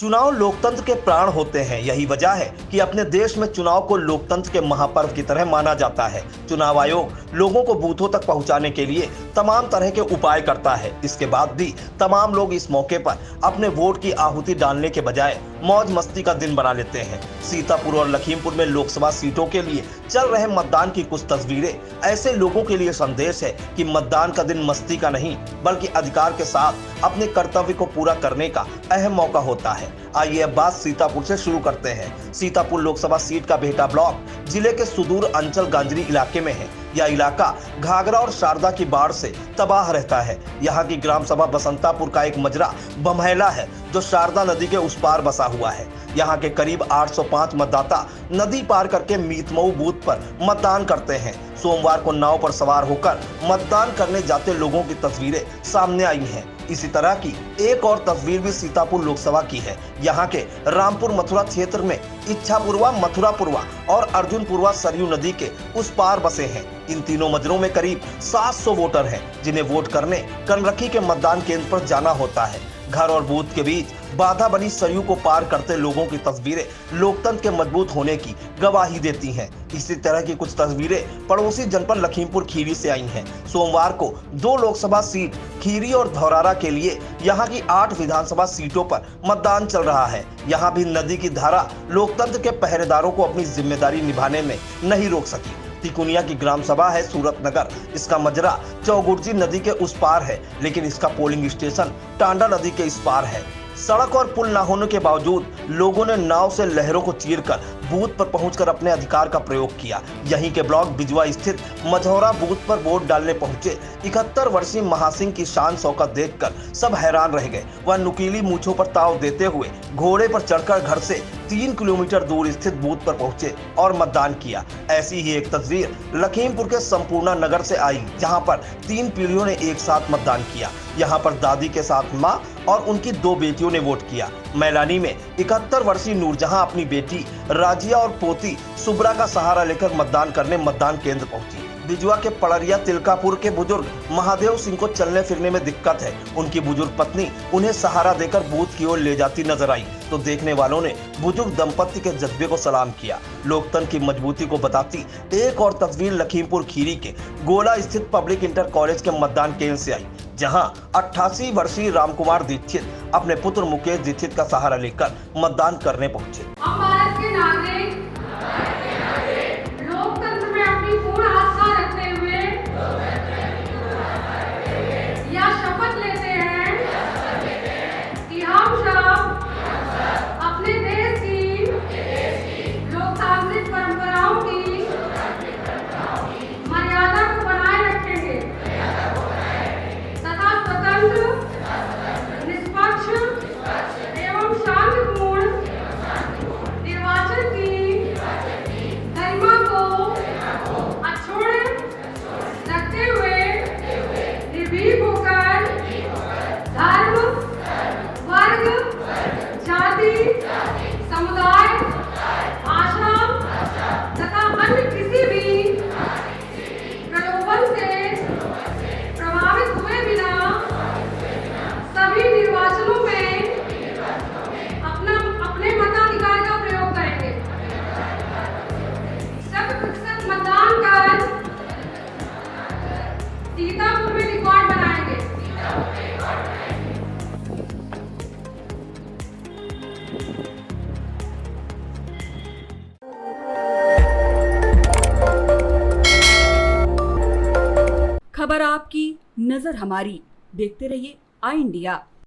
चुनाव लोकतंत्र के प्राण होते हैं। यही वजह है कि अपने देश में चुनाव को लोकतंत्र के महापर्व की तरह माना जाता है। चुनाव आयोग लोगों को बूथों तक पहुंचाने के लिए तमाम तरह के उपाय करता है। इसके बाद भी तमाम लोग इस मौके पर अपने वोट की आहुति डालने के बजाय मौज मस्ती का दिन बना लेते हैं। सीतापुर और लखीमपुर में लोकसभा सीटों के लिए चल रहे मतदान की कुछ तस्वीरें ऐसे लोगों के लिए संदेश है कि मतदान का दिन मस्ती का नहीं बल्कि अधिकार के साथ अपने कर्तव्य को पूरा करने का अहम मौका होता है। आइए अब बात सीतापुर से शुरू करते हैं। सीतापुर लोकसभा सीट का बेहटा ब्लॉक जिले के सुदूर अंचल गांजरी इलाके में है। यह इलाका घाघरा और शारदा की बाढ़ से तबाह रहता है। यहाँ की ग्राम सभा बसंतापुर का एक मजरा बमहैला है जो शारदा नदी के उस पार बसा हुआ है। यहाँ के करीब 805 मतदाता नदी पार करके मीतमऊ बूथ पर मतदान करते हैं। सोमवार को नाव पर सवार होकर मतदान करने जाते लोगों की तस्वीरें सामने आई हैं। इसी तरह की एक और तस्वीर भी सीतापुर लोकसभा की है। यहाँ के रामपुर मथुरा क्षेत्र में इच्छापुरवा, मथुरापुरवा और अर्जुनपुरवा सरयू नदी के उस पार बसे हैं। इन तीनों मजरों में करीब 700 वोटर हैं जिन्हें वोट करने कनरखी के मतदान केंद्र पर जाना होता है। घर और बूथ के बीच बाधा बनी सरयू को पार करते लोगों की तस्वीरें लोकतंत्र के मजबूत होने की गवाही देती हैं। इसी तरह की कुछ तस्वीरें पड़ोसी जनपद लखीमपुर खीरी से आई हैं। सोमवार को 2 लोकसभा सीट खीरी और धौरारा के लिए यहां की 8 विधानसभा सीटों पर मतदान चल रहा है। यहां भी नदी की धारा लोकतंत्र के पहरेदारों को अपनी जिम्मेदारी निभाने में नहीं रोक सकी। तिकुनिया की ग्राम सभा है सूरत नगर। इसका मजरा चौगुर्जी नदी के उस पार है, लेकिन इसका पोलिंग स्टेशन टांडा नदी के इस पार है। सड़क और पुल न होने के बावजूद लोगों ने नाव से लहरों को चीरकर बूथ पर पहुंचकर अपने अधिकार का प्रयोग किया। यहीं के ब्लॉक बिजवा स्थित मझौरा बूथ पर वोट डालने पहुंचे 71 वर्षीय महासिंह की शान शौकत देखकर सब हैरान रह गए। वह नुकीली मूंछों पर ताव देते हुए घोड़े पर चढ़कर घर से 3 किलोमीटर दूर स्थित बूथ पर पहुंचे और मतदान किया। ऐसी ही एक तस्वीर लखीमपुर के संपूर्णा नगर से आई, जहां पर 3 पीढ़ियों ने एक साथ मतदान किया। यहाँ पर दादी के साथ माँ और उनकी 2 बेटियों ने वोट किया। मैलानी में 71 वर्षीय नूरजहां अपनी बेटी राजिया और पोती सुब्रा का सहारा लेकर मतदान करने मतदान केंद्र पहुंची। बिजुआ के पड़रिया तिलकापुर के बुजुर्ग महादेव सिंह को चलने फिरने में दिक्कत है। उनकी बुजुर्ग पत्नी उन्हें सहारा देकर बूथ की ओर ले जाती नजर आई तो देखने वालों ने बुजुर्ग दंपति के जज्बे को सलाम किया। लोकतंत्र की मजबूती को बताती एक और तस्वीर लखीमपुर खीरी के गोला स्थित पब्लिक इंटर कॉलेज के मतदान केंद्र से आई, जहां 88 वर्षीय रामकुमार दीक्षित अपने पुत्र मुकेश दीक्षित का सहारा लेकर मतदान करने पहुंचे। हम भारत के नागरिक लोकतंत्र में अपनी पूर्ण आस्था रखते हुए यह शपथ लेते हैं कि हम सब अपने देश की लोकतांत्रिक परंपराओं की मर्यादा को बनाए रखेंगे तथा स्वतंत्र, निष्पक्ष एवं शांतिपूर्ण निर्वाचन की गरिमा को अक्षुण्ण रखते हुए निर्भीक होकर धर्म, वर्ग, जाति, समुदाय, आशा तथा अन्य किसी भी प्रलोभन से प्रभावित हुए बिना सभी निर्वाचनों में अपने मताधिकार का प्रयोग करेंगे। 100% मतदान कर सीतापुर में रिकॉर्ड बनाएंगे। खबर आपकी, नजर हमारी। देखते रहिए आई इंडिया।